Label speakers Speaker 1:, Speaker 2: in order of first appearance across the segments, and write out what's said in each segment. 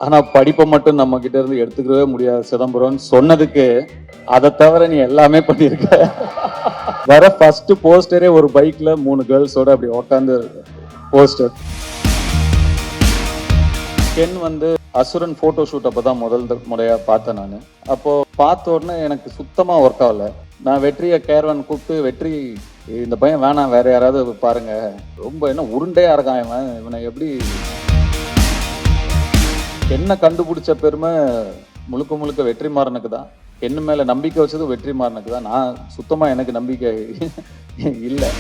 Speaker 1: ஆனா படிப்பை மட்டும் நம்ம கிட்ட இருந்து எடுத்துக்கவே முடியாது சிதம்பரம் சொன்னதுக்கு அதை தவிர நீ எல்லாமே பண்ணியிருக்க. வர ஃபர்ஸ்ட் போஸ்டரே ஒரு பைக்ல 3 கேர்ள்ஸோட அப்படி உட்காந்து போஸ்டர். கென் வந்து அசுரன் போட்டோ ஷூட் அப்பதான் முதல் முறையா பார்த்தேன் நான். அப்போ பார்த்த உடனே எனக்கு சுத்தமா ஒர்க் ஆகல. நான் வெற்றியை கேரவன் கூப்பிட்டு, வெற்றி இந்த பையன் வேணாம், வேற யாராவது பாருங்க, ரொம்ப என்ன உருண்டையா இருக்கான் இவன், இவனை எப்படி. என்ன கண்டுபிடிச்ச பெருமை முழுக்க முழுக்க வெற்றிமாறனுக்கு தான். என்ன மேல நம்பிக்கை வச்சது வெற்றிமாறனுக்கு தான். நான் சுத்தமா எனக்கு நம்பிக்கை இல்லை.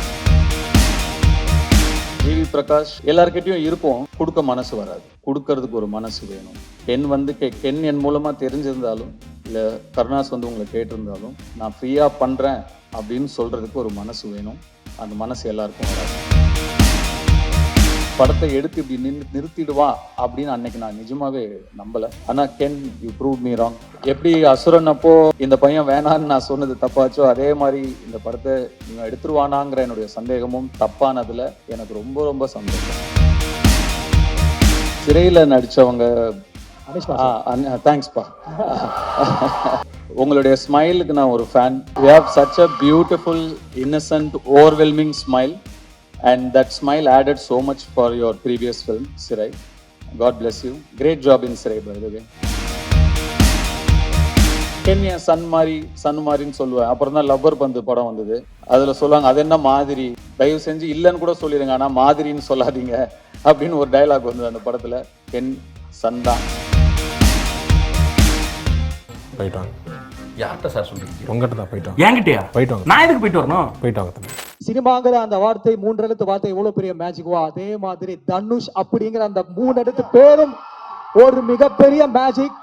Speaker 1: ஜிவி பிரகாஷ் எல்லார்கிட்டையும் இருக்கும், கொடுக்க மனசு வராது, கொடுக்கறதுக்கு ஒரு மனசு வேணும். கென் வந்து கென் என் மூலமா தெரிஞ்சிருந்தாலும் இல்லை கருணாஸ் வந்து உங்களை கேட்டிருந்தாலும் நான் ஃப்ரீயா பண்றேன் அப்படின்னு சொல்றதுக்கு ஒரு மனசு வேணும். அந்த மனசு எல்லாருக்கும் வராது. படத்தை எடுத்து இப்படி நிறுத்திடுவா அப்படின்னு அன்னைக்கு நான் நிஜமாவே நம்பல. ஆனா Ken, you prove me wrong. எப்படி அசுரன் அப்போ இந்த பையன் வேணான்னு நான் சொன்னது தப்பாச்சோ, அதே மாதிரி இந்த படத்தை நீங்க எடுத்துருவானாங்கிற என்னுடைய சந்தேகமும் தப்பானதுல எனக்கு ரொம்ப ரொம்ப சந்தோஷம். சிறையில நடிச்சவங்க தேங்க்ஸ்பா. உங்களுடைய ஸ்மைலுக்கு நான் ஒரு fan. You have such a beautiful Innocent overwhelming smile. And that smile added so much for your previous film, Sirai. God bless you. Great job in Sirai, by the way. Kenya சன்மாரின்னு சொல்லுவேன். அப்புறம் தான் lover பந்து படம் வந்தது. அதுல சொல்லுவாங்க, அது என்ன மாதிரி, தயவு செஞ்சு இல்லைன்னு கூட சொல்லிடுங்க, ஆனா மாதிரின்னு சொல்லாதீங்க அப்படின்னு ஒரு டயலாக் வந்தது அந்த படத்துல. கென் சன் தான்.
Speaker 2: போயிட்டாங்க.
Speaker 3: யார்கிட்ட சார் சொல்றீங்க?
Speaker 2: உங்ககிட்ட தான் போயிட்டாங்க.
Speaker 3: என்கிட்டயா?
Speaker 2: போயிட்டாங்க.
Speaker 3: நான் எதுக்கு போயிட்டு வரணும்?
Speaker 2: போயிட்டாங்க தம்பி.
Speaker 4: சினிமாங்கிற அந்த வார்த்தை 3 எழுத்து வார்த்தை எவ்வளவு பெரிய மேஜிக்கோ, அதே மாதிரி தனுஷ் அப்படிங்கிற அந்த 3 எழுத்து பேரும் ஒரு மிகப்பெரிய மேஜிக்.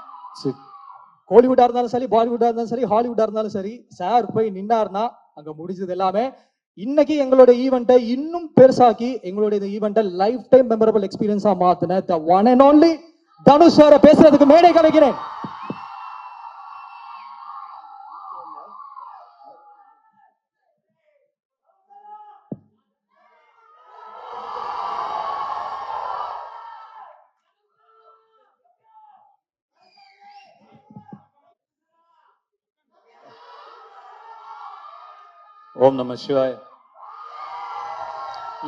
Speaker 4: கோலிவுட்டா இருந்தாலும் சரி, பாலிவுட்டா இருந்தாலும் சரி, ஹாலிவுட்டா இருந்தாலும் சரி, சார் போய் நின்னார்னா அங்க முடிஞ்சது எல்லாமே. இன்னைக்கு எங்களுடைய ஈவெண்ட்டை இன்னும் பெருசாக்கி எங்களுடைய இந்த ஈவெண்ட்டை லைஃப் டைம் மெமரபிள் எக்ஸ்பீரியன்ஸா மாத்தின the one and only Dhanush சாரை பேசுறதுக்கு மேடை கிடைக்கிறேன்.
Speaker 1: Om Namah Shivaya.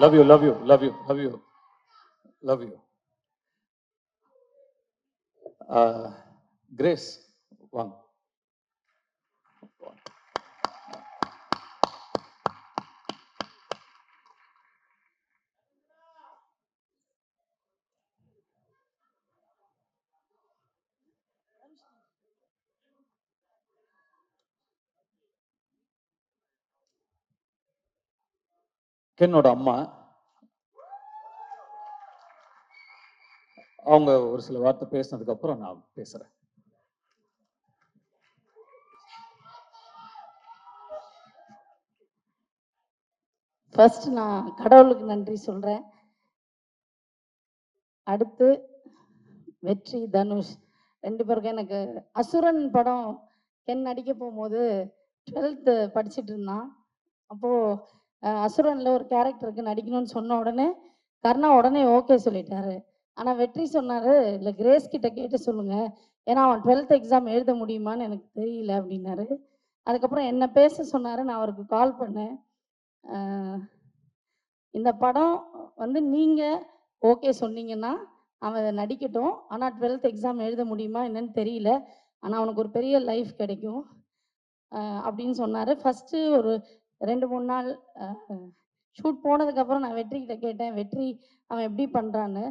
Speaker 1: Love you, love you, love you, love you, love you. Grace, one. கென்னோட அம்மா அவங்க ஒரு சில வார்த்தை பேசினதுக்கு அப்புறம் நான் பேசுறேன்.
Speaker 5: ஃபர்ஸ்ட் நான் கடவுளுக்கு நன்றி சொல்றேன். அடுத்து வெற்றி, தனுஷ் 2 பேருக்கும். எனக்கு அசுரன் படம் கென் நடிக்க போகும்போது 12th படிச்சுட்டு இருந்தான். அப்போது அசுரனில் ஒரு கேரக்டருக்கு நடிக்கணும்னு சொன்ன உடனே கர்ணா உடனே ஓகே சொல்லிட்டாரு. ஆனால் வெற்றி சொன்னார், இல்லை கிரேஸ் கிட்ட கேட்டு சொல்லுங்கள், ஏன்னா அவன் 12th எக்ஸாம் எழுத முடியுமான்னு எனக்கு தெரியல அப்படின்னாரு. அதுக்கப்புறம் என்ன பேச சொன்னார். நான் அவருக்கு கால் பண்ணேன். இந்த படம் வந்து நீங்கள் ஓகே சொன்னீங்கன்னா அவன் நடிக்கட்டும், ஆனால் 12th எக்ஸாம் எழுத முடியுமா என்னன்னு தெரியல, ஆனால் அவனுக்கு ஒரு பெரிய லைஃப் கிடைக்கும் அப்படின்னு சொன்னார். ஃபஸ்ட்டு ஒரு 2-3 நாள் ஷூட் போனதுக்கப்புறம் நான் வெற்றிக்கிட்ட கேட்டேன், வெற்றி அவன் எப்படி பண்ணுறான்னு.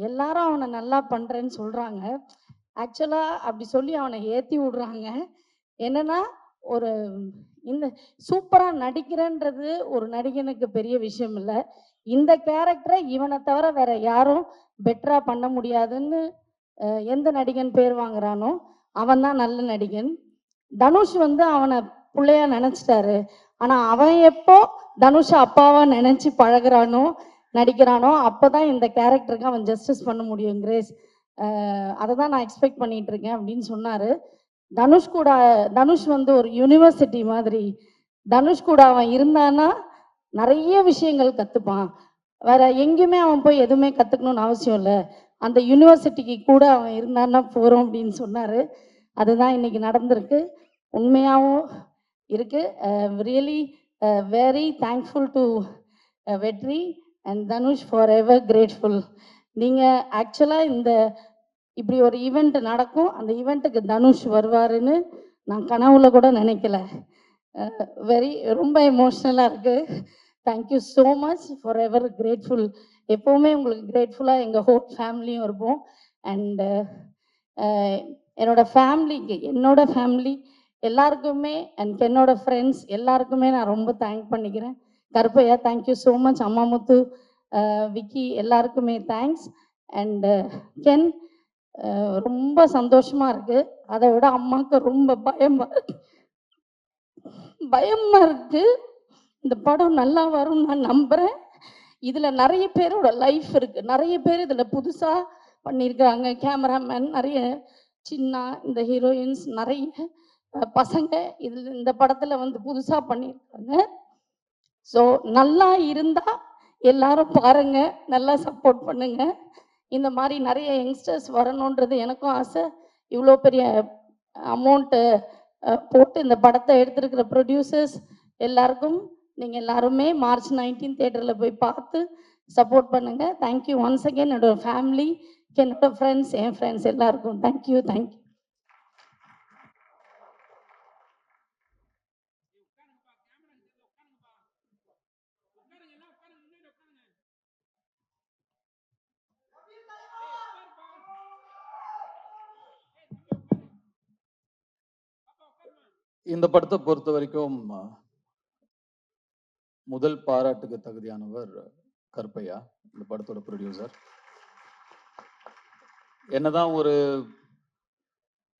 Speaker 5: எல்லாரும் அவனை நல்லா பண்ணுறேன்னு சொல்கிறாங்க. ஆக்சுவலாக அப்படி சொல்லி அவனை ஏற்றி விடுறாங்க. என்னென்னா, ஒரு இந்த சூப்பராக நடிக்கிறேன்றது ஒரு நடிகனுக்கு பெரிய விஷயம் இல்லை. இந்த கேரக்டரை இவனை தவிர வேற யாரும் பெட்டராக பண்ண முடியாதுன்னு எந்த நடிகன் பேர் வாங்குறானோ அவன் தான் நல்ல நடிகன். தனுஷ் வந்து அவனை பிள்ளையா நினச்சிட்டாரு. ஆனால் அவன் எப்போ தனுஷை அப்பாவா நினச்சி பழகிறானோ நடிக்கிறானோ அப்போ தான் இந்த கேரக்டருக்கு அவன் ஜஸ்டிஸ் பண்ண முடியும். கிரேஸ், அதை தான் நான் எக்ஸ்பெக்ட் பண்ணிகிட்டு இருக்கேன் அப்படின்னு சொன்னார். தனுஷ் வந்து ஒரு யூனிவர்சிட்டி மாதிரி. தனுஷ் கூட அவன் இருந்தான்னா நிறைய விஷயங்கள் கற்றுப்பான். வேற எங்கேயுமே அவன் போய் எதுவுமே கற்றுக்கணும்னு அவசியம் இல்லை. அந்த யூனிவர்சிட்டிக்கு கூட அவன் இருந்தான்னா போகிறோம் அப்படின்னு சொன்னார். அதுதான் இன்னைக்கு நடந்திருக்கு. உண்மையாகவும் இருக்குது. ரியலி வெரி தேங்க்ஃபுல் டு வெற்றி and Dhanush for ever grateful. நீங்கள் ஆக்சுவலாக இப்படி ஒரு ஈவெண்ட் நடக்கும், அந்த ஈவெண்ட்டுக்கு தனுஷ் வருவாருன்னு நான் கனவுல கூட நினைக்கல. ரொம்ப எமோஷ்னலாக இருக்குது. Thank you so much for ever grateful. எப்போவுமே உங்களுக்கு கிரேட்ஃபுல்லாக எங்கள் ஹோல் ஃபேமிலியும் இருப்போம். அண்டு என்னோட ஃபேமிலி எல்லாருக்குமே அண்ட் என்னோட ஃப்ரெண்ட்ஸ் எல்லாருக்குமே நான் ரொம்ப தேங்க் பண்ணிக்கிறேன். Karuppaiah thank you so much. Ammamuthu, Vicky எல்லாருக்குமே தேங்க்ஸ். அண்டு கென் ரொம்ப சந்தோஷமாக இருக்குது. அதை விட அம்மாவுக்கு ரொம்ப பயமாக இருக்குது. இந்த படம் நல்லா வரும்னு நான் நம்புகிறேன். இதில் நிறைய பேரோட லைஃப் இருக்குது. நிறைய பேர் இதில் புதுசாக பண்ணியிருக்காங்க. கேமராமேன் நிறைய, சின்ன இந்த ஹீரோயின்ஸ் நிறைய பசங்க இந்த படத்தில் வந்து புதுசாக பண்ணியிருக்காங்க. ஸோ நல்லா இருந்தால் எல்லாரும் பாருங்கள், நல்லா சப்போர்ட் பண்ணுங்கள். இந்த மாதிரி நிறைய யங்ஸ்டர்ஸ் வரணுன்றது எனக்கும் ஆசை. இவ்வளோ பெரிய அமௌண்ட்டு போட்டு இந்த படத்தை எடுத்திருக்கிற ப்ரொடியூசர்ஸ் எல்லாருக்கும் நீங்கள் எல்லாருமே March 19 தியேட்டரில் போய் பார்த்து சப்போர்ட் பண்ணுங்கள். Thank you once again. என்னோடய ஃபேமிலி, என்னோட ஃப்ரெண்ட்ஸ், என் ஃப்ரெண்ட்ஸ் எல்லாருக்கும் தேங்க்யூ.
Speaker 1: இந்த படத்தை பொறுத்த வரைக்கும் முதல் பாராட்டுக்கு தகுதியானவர் கருப்பையா, இந்த படத்தோட ப்ரொடியூசர். என்னதான் ஒரு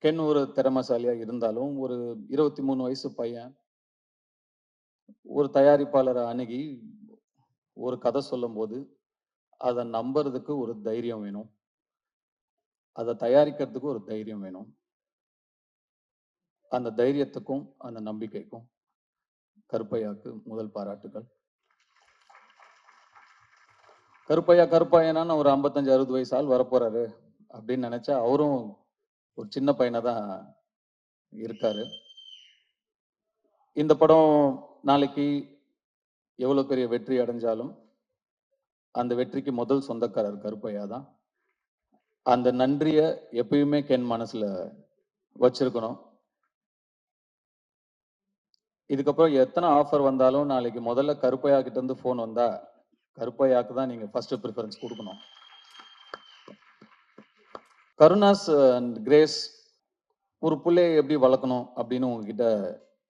Speaker 1: கென் ஒரு திறமைசாலியா இருந்தாலும், ஒரு 23 வயசு பையன் ஒரு தயாரிப்பாளரை அணுகி ஒரு கதை சொல்லும்போது அதை நம்புறதுக்கு ஒரு தைரியம் வேணும், அதை தயாரிக்கிறதுக்கு ஒரு தைரியம் வேணும். அந்த தைரியத்துக்கும் அந்த நம்பிக்கைக்கும் கருப்பையாக்கு முதல் பாராட்டுகள். கருப்பையனா ஒரு 55-60 வயசு ஆள் வரப்போறாரு அப்படின்னு நினைச்சா அவரும் ஒரு சின்ன பையனை தான் இருக்காரு. இந்த படம் நாளைக்கு எவ்வளவு பெரிய வெற்றி அடைஞ்சாலும் அந்த வெற்றிக்கு முதல் சொந்தக்காரர் கருப்பையா தான். அந்த நன்றியை எப்பயுமே கென் மனசுல வச்சிருக்கணும். இதுக்கப்புறம் எத்தனை ஆஃபர் வந்தாலும் நாளைக்கு முதல்ல கருப்பையா கிட்ட இருந்து ஃபோன் வந்தா கருப்பையாக்கு தான் நீங்க ஃபர்ஸ்ட் ப்ரிஃபரன்ஸ் கொடுக்கணும். கருணாஸ் அண்ட் கிரேஸ் ஒரு பிள்ளையை எப்படி வளர்க்கணும் அப்படின்னு உங்ககிட்ட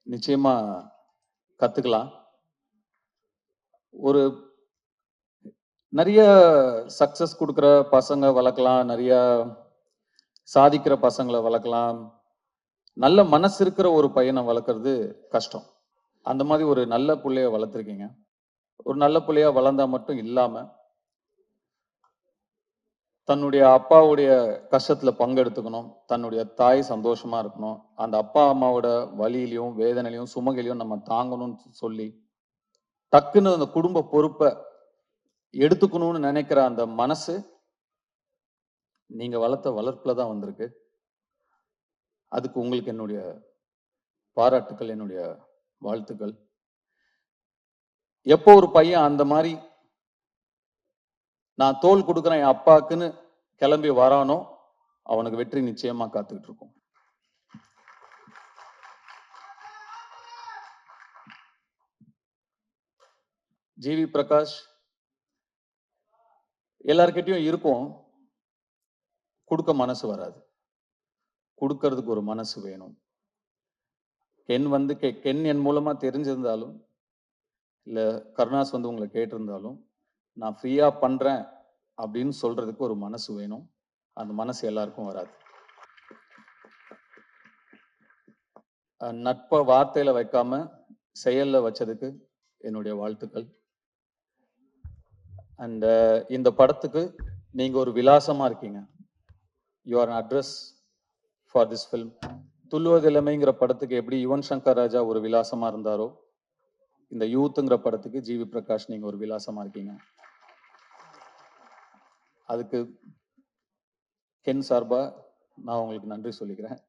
Speaker 1: நிச்சயமா கத்துக்கலாம். ஒரு நிறைய சக்சஸ் கொடுக்குற பசங்க வளர்க்கலாம், நிறைய சாதிக்கிற பசங்களை வளர்க்கலாம். நல்ல மனசு இருக்கிற ஒரு பையனை வளர்க்கறது கஷ்டம். அந்த மாதிரி ஒரு நல்ல பிள்ளைய வளர்த்துருக்கீங்க. ஒரு நல்ல பிள்ளையா வளர்ந்தா மட்டும் இல்லாம தன்னுடைய அப்பாவுடைய கஷ்டத்துல பங்கெடுத்துக்கணும், தன்னுடைய தாய் சந்தோஷமா இருக்கணும், அந்த அப்பா அம்மாவோட வலியிலையும் வேதனையிலையும் சுமகையிலையும் நம்ம தாங்கணும்னு சொல்லி டக்குன்னு அந்த குடும்ப பொறுப்பை எடுத்துக்கணும்னு நினைக்கிற அந்த மனசு நீங்க வளர்த்த வளர்ப்புல தான் வந்திருக்கு. அதுக்கு உங்களுக்கு என்னுடைய பாராட்டுக்கள், என்னுடைய வாழ்த்துக்கள். எப்போ ஒரு பையன் அந்த மாதிரி நான் தோல் கொடுக்குறேன் என் அப்பாக்குன்னு கிளம்பி வரானோ அவனுக்கு வெற்றி நிச்சயமா காத்துக்கிட்டு இருக்கும். ஜிவி பிரகாஷ் எல்லார்கிட்டையும் இருக்கும், கொடுக்க மனசு வராது, கொடுக்கறதுக்கு ஒரு மனசு வேணும். கென் என் மூலமா தெரிஞ்சிருந்தாலும் இல்ல கருணாஸ் உங்களை கேட்டிருந்தாலும் நான் ஃப்ரீயா பண்றேன் அப்படின்னு சொல்றதுக்கு ஒரு மனசு வேணும். அந்த மனசு எல்லாருக்கும் வராது. நட்பை வார்த்தையில வைக்காம செயல்ல வச்சதுக்கு என்னுடைய வாழ்த்துக்கள். அண்ட் இந்த படத்துக்கு நீங்க ஒரு விலாசமா இருக்கீங்க. You are an address for this film. துள்ளுவதிலமைங்கிற படத்துக்கு எப்படி யுவன் சங்கர் ராஜா ஒரு விலாசமா இருந்தாரோ, இந்த யூத்ங்கிற படத்துக்கு ஜிவி பிரகாஷ் நீங்க ஒரு விலாசமா இருக்கீங்க. அதுக்கு கென் சார்பா நான் உங்களுக்கு நன்றி சொல்லிக்கிறேன்.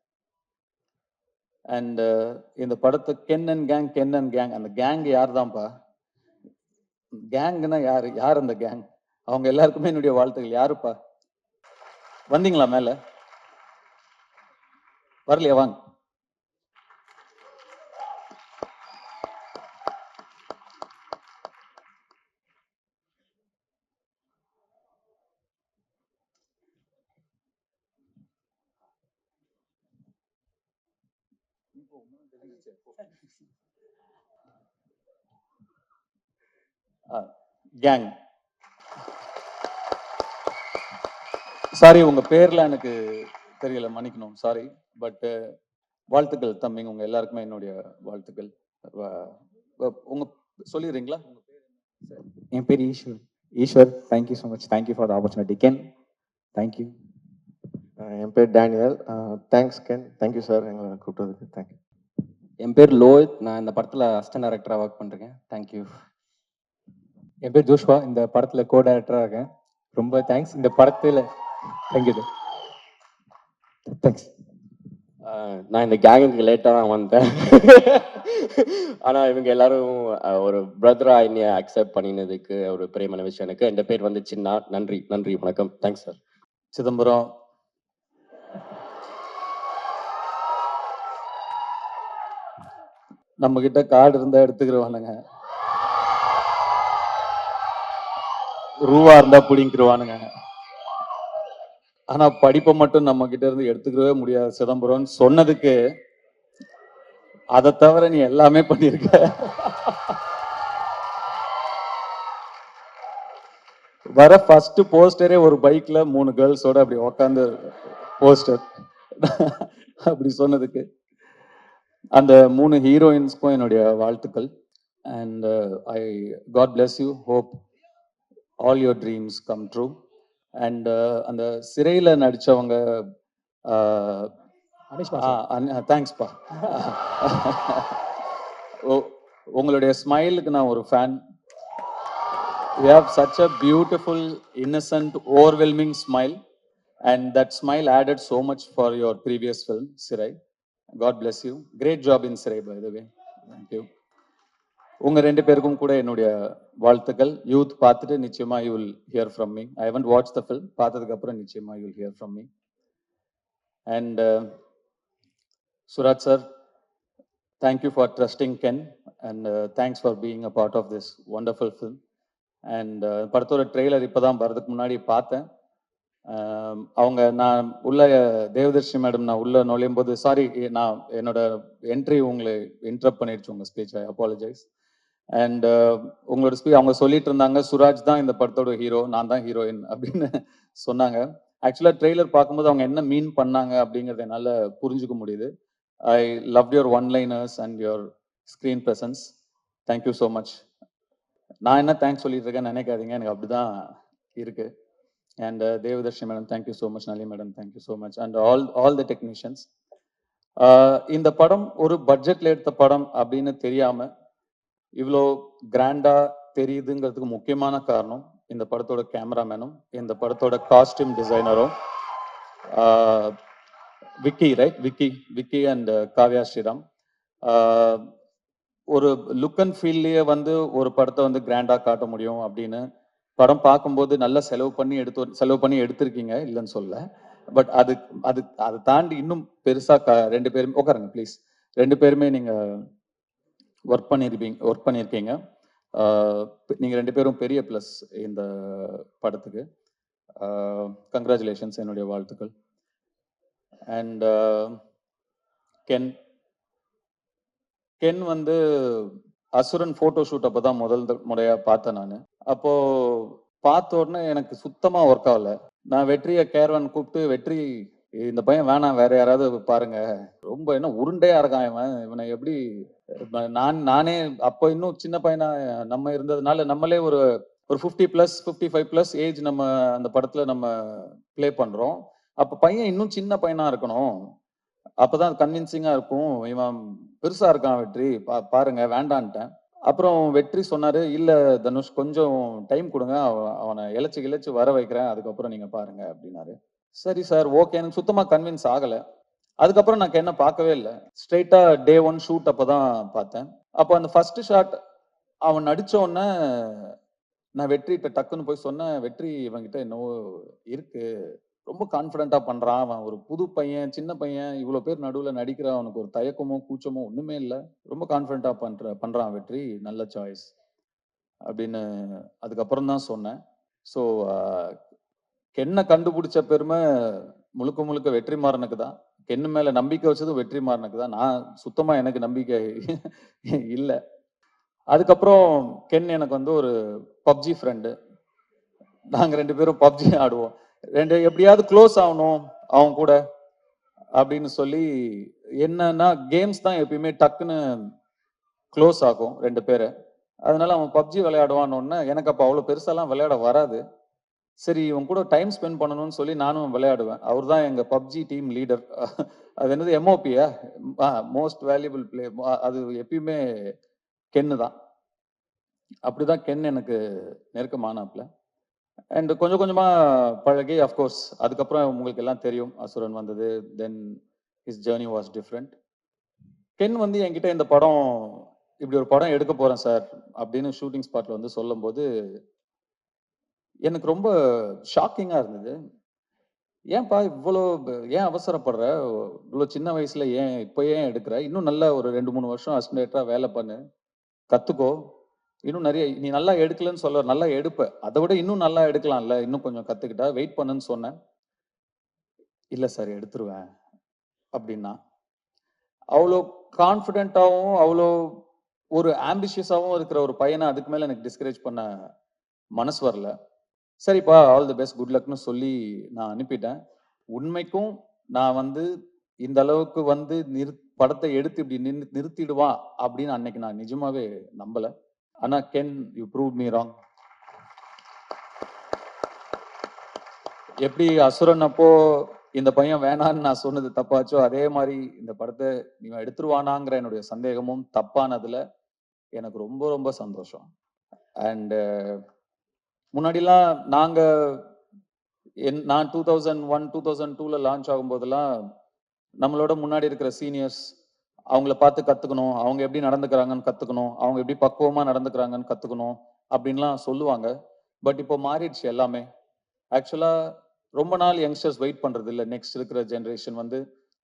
Speaker 1: அண்ட் இந்த படத்தை கென் அண்ட் கேங் அந்த கேங் யார் தான்ப்பா? கேங்னா யாரு? யார் அந்த கேங்? அவங்க எல்லாருக்குமே என்னுடைய வாழ்த்துக்கள். யாருப்பா? வந்தீங்களா மேல? வரலையா? வாங்க. கேங். சாரி, உங்க பேர்லாம் எனக்கு தெரியல, மன்னிக்கணும், சாரி. பட் வாழ்த்துக்கள் தம்பிங்க, உங்க எல்லாருக்குமே என்னுடைய வாழ்த்துக்கள். உங்க சொல்லிடுறீங்களா? உங்க பேர் என்ன?
Speaker 2: என் பேர் Eswar. Eswar, thank you so much. Thank you for the opportunity. Ken, thank you.
Speaker 6: என் பேர் Daniel. Thanks Ken, thank you sir எங்களை கூப்பிட்டதுக்கு. தேங்க்யூ.
Speaker 7: என் பேர் லோஹித். நான் இந்த படத்தில் அசிஸ்டன்ட் டைரக்டராக ஒர்க் பண்ணுறேன். தேங்க்யூ.
Speaker 2: என் பேர் ஜோஷ்வா. இந்த படத்தில் கோ டைரக்டராக இருக்கேன். ரொம்ப தேங்க்ஸ். இந்த படத்தில் தேங்க்யூ. தேங்க்ஸ்.
Speaker 7: நான் இந்த கேங்குக்கு லேட்டாக தான் வந்தேன். ஆனால் இவங்க எல்லாரும் ஒரு பிரதராக என்னைய அக்செப்ட் பண்ணினதுக்கு ஒரு பெரியமான விஷயம் எனக்கு. என் பேர் வந்து சின்னா. நன்றி, நன்றி, வணக்கம். Thanks sir.
Speaker 1: சிதம்பரம். நம்ம கிட்ட கார்டு இருந்தா எடுத்துக்கிறவானுங்க, ரூவா இருந்தா பிடிங்கிருவானுங்க. ஆனா படிப்பை மட்டும் நம்ம கிட்ட இருந்து எடுத்துக்கவே முடியாது சிதம்பரம் சொன்னதுக்கு. அதை தவிர நீ எல்லாமே பண்ணிருக்க. வர ஃபர்ஸ்ட் போஸ்டரே ஒரு பைக்ல 3 கேர்ள்ஸோட அப்படி உக்காந்து போஸ்டர். அப்படி சொன்னதுக்கு அந்த 3 ஹீரோயின்ஸ்க்கும் என்னுடைய வாழ்த்துக்கள். And I God bless you. Hope all your dreams come true. And அந்த சிறையில நடிச்சவங்க, தேங்க்ஸ்பா. உங்களுடைய ஸ்மைலுக்கு நான் ஒரு fan. You have such a beautiful, innocent, overwhelming smile, and that smile added so much for your previous film, Sirai. God bless you. Great job in Sirai, by the way. Thank you. உங்க 2 பேருக்கும் கூட என்னுடைய வாழ்த்துக்கள். Youth பார்த்துட்டு நிச்சயமா you will hear from me. I haven't watched the film. பார்த்ததுக்கு அப்புறம் நிச்சயமா you will hear from me. And Suraj sir, thank you for trusting Ken, and thanks for being a part of this wonderful film. And படத்தோட trailer இப்போ தான் வரதுக்கு முன்னாடி பார்த்தேன். அவங்க நான் உள்ள தேவதர்ஷி மேடம் நான் உள்ள நுழையும் போது, சாரி நான் என்னோட என்ட்ரி உங்களை இன்டரப்ட் பண்ணிடுச்சு உங்கள் ஸ்பீச், ஐ அப்பாலஜைஸ். அண்ட் உங்களோட ஸ்பீச் அவங்க சொல்லிட்டு இருந்தாங்க, சுராஜ் தான் இந்த படத்தோட ஹீரோ, நான் தான் ஹீரோயின் அப்படின்னு சொன்னாங்க. ஆக்சுவலாக ட்ரெய்லர் பார்க்கும்போது அவங்க என்ன மீன் பண்ணாங்க அப்படிங்கிறத என்னால் புரிஞ்சுக்க முடியுது. I love your one liners and your screen presence. Thank you so much. நான் என்ன தேங்க்ஸ் சொல்லிட்டு இருக்கேன்னு நினைக்காதீங்க, எனக்கு அப்படிதான் இருக்கு. And Devadarshi madam thank you so much. Nali madam thank you so much. And all the technicians. இந்த படம் ஒரு பட்ஜெட்ல எடுத்த படம் அப்படின்னு தெரியாம இவ்வளோ கிராண்டா தெரியுதுங்கிறதுக்கு முக்கியமான காரணம் இந்த படத்தோட கேமராமேனும் இந்த படத்தோட காஸ்டியூம் டிசைனரும் விக்கி, ரைட்? விக்கி அண்ட் காவ்யா ஸ்ரீராம். ஒரு லுக் அண்ட் ஃபீல்லையே வந்து ஒரு படத்தை வந்து கிராண்டா காட்ட முடியும் அப்படின்னு படம் பார்க்கும்போது நல்லா செலவு பண்ணி எடுத்திருக்கீங்க, இல்லைன்னு சொல்ல. பட் அதை தாண்டி இன்னும் பெருசா 2 பேருமே உட்காருங்க ப்ளீஸ். 2 பேருமே நீங்க ஒர்க் பண்ணியிருக்கீங்க. நீங்க 2 பேரும் பெரிய ப்ளஸ் இந்த படத்துக்கு. கங்க்ராச்சுலேஷன்ஸ், என்னுடைய வாழ்த்துக்கள். அண்ட் கென் வந்து அசுரன் போட்டோ ஷூட் அப்பதான் முதல் முறையா பார்த்தேன் நான். அப்போ பார்த்த உடனே எனக்கு சுத்தமா ஒர்க் ஆகல. நான் வெற்றியை கேரவன் கூப்பிட்டு, வெற்றி இந்த பையன் வேணாம், வேற யாராவது பாருங்க, ரொம்ப என்ன உருண்டையா இருக்கான் இவனை எப்படி. நானே அப்போ இன்னும் சின்ன பையனா நம்ம இருந்ததுனால நம்மளே ஒரு 50+, 55+ ஏஜ் நம்ம அந்த படத்துல நம்ம பிளே பண்றோம். அப்ப பையன் இன்னும் சின்ன பையனா இருக்கணும், அப்பதான் கன்வின்சிங்கா இருக்கும். இவன் பெருசா இருக்கான் வெற்றி, பாருங்க, வேண்டான்ட்டேன். அப்புறம் வெற்றி சொன்னாரு, இல்ல தனுஷ் கொஞ்சம் டைம் கொடுங்க, அவனை இழைச்சு வர வைக்கிறேன், அதுக்கப்புறம் நீங்க பாருங்க அப்படின்னாரு. சரி சார் ஓகே, எனக்கு சுத்தமாக கன்வின்ஸ் ஆகலை. அதுக்கப்புறம் நான் கென்னை பார்க்கவே இல்லை. ஸ்ட்ரெயிட்டாக டே 1 ஷூட் அப்போ தான் பார்த்தேன். அப்போ அந்த ஃபர்ஸ்ட் ஷாட் அவன் நடிச்ச உடனே நான் வெற்றிட்ட டக்குன்னு போய் சொன்னேன், வெற்றி இவன்கிட்ட என்னவோ இருக்கு, ரொம்ப கான்ஃபிடென்ட்டா பண்றான், அவன் ஒரு புது பையன், சின்ன பையன், இவ்வளோ பேர் நடுவுல நடிக்கிறான், அவனுக்கு ஒரு தயக்கமோ கூச்சமோ ஒண்ணுமே இல்ல, ரொம்ப கான்ஃபிடென்ட்டா பண்றான் வெற்றி, நல்ல சாய்ஸ் அப்படின்னு அதுக்கப்புறம் தான் சொன்னேன். ஸோ கென்னை கண்டுபிடிச்ச பெருமை முழுக்க முழுக்க வெற்றிமாறனுக்கு தான். கென்னு மேல நம்பிக்கை வச்சதும் வெற்றிமாறனுக்கு தான். நான் சுத்தமா எனக்கு நம்பிக்கை இல்ல. அதுக்கப்புறம் கென் எனக்கு வந்து ஒரு பப்ஜி ஃப்ரெண்டு. நாங்க 2 பேரும் பப்ஜி ஆடுவோம். எப்படியாவது க்ளோஸ் ஆகணும் அவன் கூட அப்படின்னு சொல்லி, என்னன்னா கேம்ஸ் தான் எப்பயுமே டக்குன்னு க்ளோஸ் ஆகும் 2 பேரை. அதனால அவன் பப்ஜி விளையாடுவான்னு எனக்கு அப்போ அவ்வளோ பெருசாலாம் விளையாட வராது. சரி இவன் கூட டைம் ஸ்பெண்ட் பண்ணணும்னு சொல்லி நானும் விளையாடுவேன். அவர் தான் எங்க பப்ஜி டீம் லீடர். அது என்னது எம்ஓபியா, மோஸ்ட் வேல்யூபிள் பிளே, அது எப்பயுமே கென்னு தான். அப்படிதான் கென் எனக்கு நெருக்கமானாப்ல. அண்ட் கொஞ்சம் கொஞ்சமா பழகி அஃப்கோர்ஸ் அதுக்கப்புறம் உங்களுக்கு எல்லாம் தெரியும் அசுரன் வந்தது. Then his journey was different. Ken வந்து என்கிட்ட இந்த படம், இப்படி ஒரு படம் எடுக்க போறேன் சார் அப்படின்னு ஷூட்டிங் ஸ்பாட்ல வந்து சொல்லும்போது எனக்கு ரொம்ப ஷாக்கிங்கா இருந்தது. ஏன்பா இவ்வளோ ஏன் அவசரப்படுற, இவ்வளோ சின்ன வயசுல ஏன் இப்போ ஏன் எடுக்கிற, இன்னும் நல்லா ஒரு 2-3 வருஷம் அசிஸ்டன்டா வேலை பண்ணு, கத்துக்கோ, இன்னும் நிறைய நீ நல்லா எடுக்கலன்னு சொல்ல, நல்லா எடுப்ப, அதை விட இன்னும் நல்லா எடுக்கலாம்ல, இன்னும் கொஞ்சம் கத்துக்கிட்டா வெயிட் பண்ணுன்னு சொன்னேன். இல்லை சார் எடுத்துருவேன் அப்படின்னா, அவ்வளோ கான்ஃபிடென்ட்டாகவும் அவ்வளோ ஒரு ஆம்பிஷியஸாகவும் இருக்கிற ஒரு பையனை அதுக்கு மேலே எனக்கு டிஸ்கரேஜ் பண்ண மனசு வரல. சரிப்பா ஆல் தி பெஸ்ட் குட் லக்னு சொல்லி நான் அனுப்பிட்டேன். உண்மைக்கும் நான் வந்து இந்த அளவுக்கு வந்து படத்தை எடுத்து இப்படி நிறுத்திடுவான் அப்படின்னு அன்னைக்கு நான் நிஜமாவே நம்பல. ஆனா Ken you prove me wrong. எப்படி அசுரன் அப்போ இந்த பையன் வேணான்னு நான் சொன்னது தப்பாச்சோ, அதே மாதிரி இந்த படத்தை நீங்க எடுத்துருவானாங்கிற என்னுடைய சந்தேகமும் தப்பானதுல எனக்கு ரொம்ப ரொம்ப சந்தோஷம். அண்ட் முன்னாடிலாம் நான் 2001 2002ல லான்ச் ஆகும்போதெல்லாம் நம்மளோட முன்னாடி இருக்கிற சீனியர்ஸ் அவங்கள பார்த்து கத்துக்கணும், அவங்க எப்படி நடந்துக்கிறாங்கன்னு கத்துக்கணும், அவங்க எப்படி பக்குவமா நடந்துக்கிறாங்கன்னு கத்துக்கணும் அப்படின்லாம் சொல்லுவாங்க. பட் இப்போ மாறிடுச்சு எல்லாமே. ஆக்சுவலா ரொம்ப நாள் யங்ஸ்டர்ஸ் வெயிட் பண்றது இல்லை. நெக்ஸ்ட் இருக்கிற ஜென்ரேஷன் வந்து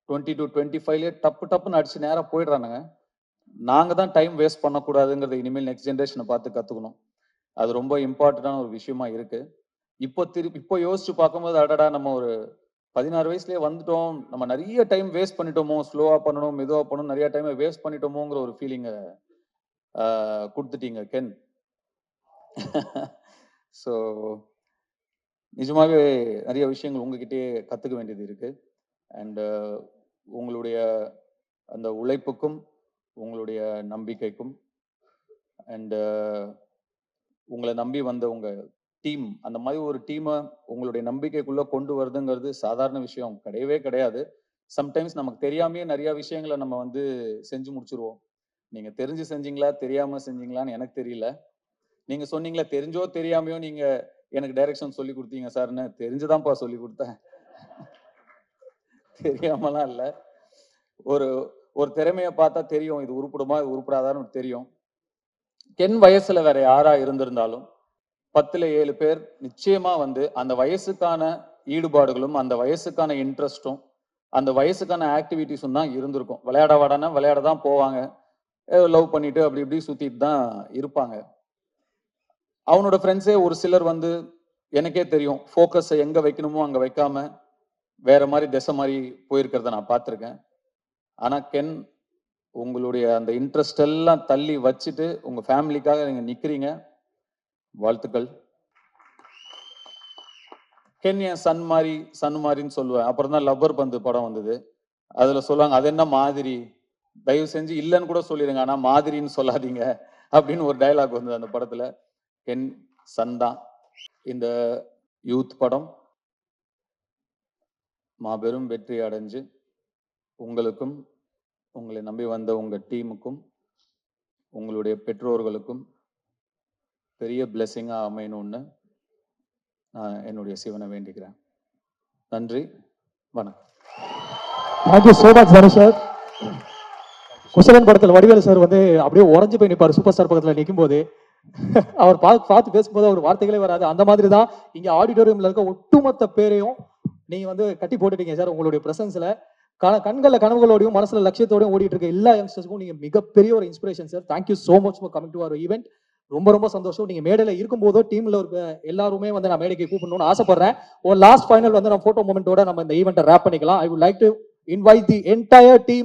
Speaker 1: 20 to 25லேயே டப்பு டப்புன்னு அடிச்சு நேராக போயிடுறானுங்க. நாங்க தான் டைம் வேஸ்ட் பண்ணக்கூடாதுங்கிறத இனிமேல் நெக்ஸ்ட் ஜென்ரேஷனை பார்த்து கத்துக்கணும். அது ரொம்ப இம்பார்ட்டண்டான ஒரு விஷயமா இருக்கு. இப்போ யோசிச்சு பார்க்கும்போது அடடா நம்ம ஒரு 16 வயசுலயே வந்துட்டோம், நம்ம நிறைய டைம் வேஸ்ட் பண்ணிட்டோமோ, ஸ்லோவா பண்ணணும் மெதுவா பண்ணணும், நிறைய டைம் வேஸ்ட் பண்ணிட்டோமோங்கிற ஒரு ஃபீலிங்கை கொடுத்துட்டீங்க கென். ஸோ நிஜமாவே நிறைய விஷயங்கள் உங்ககிட்டயே கத்துக்க வேண்டியது இருக்கு. அண்ட் உங்களுடைய அந்த உழைப்புக்கும் உங்களுடைய நம்பிக்கைக்கும் அண்ட் உங்களை நம்பி வந்த உங்க டீம், அந்த மாதிரி ஒரு டீமை உங்களுடைய நம்பிக்கைக்குள்ள கொண்டு வருதுங்கிறது சாதாரண விஷயம் கிடையவே கிடையாது. சம்டைம்ஸ் நமக்கு தெரியாமையே நிறைய விஷயங்களை நம்ம வந்து செஞ்சு முடிச்சிருவோம். நீங்க தெரிஞ்சு செஞ்சீங்களா தெரியாம செஞ்சீங்களான்னு எனக்கு தெரியல. நீங்க சொன்னீங்களா தெரிஞ்சோ தெரியாமையோ நீங்க எனக்கு டைரக்ஷன் சொல்லி கொடுத்தீங்க சார்ன்னு, தெரிஞ்சுதான்ப்பா சொல்லி கொடுத்தேன், தெரியாமலாம் இல்லை. ஒரு ஒரு திறமையை பார்த்தா தெரியும், இது உருப்படுமா இது உருப்படாதான்னு தெரியும். கென் வயசுல வேற யாரா இருந்திருந்தாலும் 10ல் 7 பேர் நிச்சயமா வந்து அந்த வயசுக்கான ஈடுபாடுகளும் அந்த வயசுக்கான இன்ட்ரெஸ்டும் அந்த வயசுக்கான ஆக்டிவிட்டிஸும் தான் இருந்திருக்கும். விளையாட வாடானா விளையாட தான் போவாங்க, லவ் பண்ணிட்டு அப்படி இப்படி சுத்திட்டு தான் இருப்பாங்க. அவனோட ஃப்ரெண்ட்ஸே ஒரு சிலர் வந்து எனக்கே தெரியும் ஃபோக்கஸை எங்க வைக்கணுமோ அங்க வைக்காம வேற மாதிரி திசை மாதிரி போயிருக்கிறத நான் பார்த்துருக்கேன். ஆனா கென் உங்களுடைய அந்த இன்ட்ரெஸ்ட் எல்லாம் தள்ளி வச்சுட்டு உங்க ஃபேமிலிக்காக நீங்க நிக்கிறீங்க, வாழ்த்துக்கள். கென் என் சன் மாதிரின்னு சொல்லுவேன். அப்புறம் தான் லப்பர் பந்து படம் வந்தது. அதுல சொல்லுவாங்க அது என்ன மாதிரி, தயவு செஞ்சு இல்லைன்னு கூட சொல்லிடுங்க, ஆனா மாதிரின்னு சொல்லாதீங்க அப்படின்னு ஒரு டைலாக் வந்தது அந்த படத்துல. கென் சன் தான். இந்த யூத் படம் மாபெரும் வெற்றி அடைஞ்சு உங்களுக்கும் உங்களை நம்பி வந்த உங்க டீமுக்கும் உங்களுடைய பெற்றோர்களுக்கும் பெரிய பிளெஸிங்கா அமையணும்னு நான் என்னுடைய சிவனை வேண்டிக்கிறேன். நன்றி, வணக்கம்.
Speaker 4: Thank you so much Dhanush sir. Kuselan படத்தில் வடிவேலு சார் வந்து அப்படியே உறைஞ்சு போய் நிற்பார் சூப்பர் ஸ்டார் பக்கத்தில் நிற்கும் போது. அவர் பார்த்து பேசும்போது அவர் வார்த்தைகளே வராது. அந்த மாதிரி தான் இங்கே ஆடிட்டோரியமில் இருக்க ஒட்டுமொத்த பேரையும் நீங்கள் வந்து கட்டி போட்டுட்டீங்க சார் உங்களுடைய ப்ரெசன்ஸில். கண்களில் கனவுகளோடையும் மனசில் லட்சியத்தோடையும் ஓடிட்டு இருக்க எல்லா யங்ஸ்டர்ஸ்க்கும் நீங்கள் மிகப்பெரிய ஒரு inspiration sir. Thank you so much for coming to our event. ரொம்ப ரொம்ப சந்தோஷம். நீங்கள் மேடையில் இருக்கும்போதோ டீமில் இருக்க எல்லாருமே வந்து நான் மேடைக்கு கூப்பிடணும்னு ஆசைப்படுறேன். ஒரு லாஸ்ட் ஃபைனல் வந்து நம்ம ஃபோட்டோ மூமெண்ட்டோட நம்ம இந்த ஈவெண்ட்டை ரேப் பண்ணிக்கலாம். I would like to invite the entire team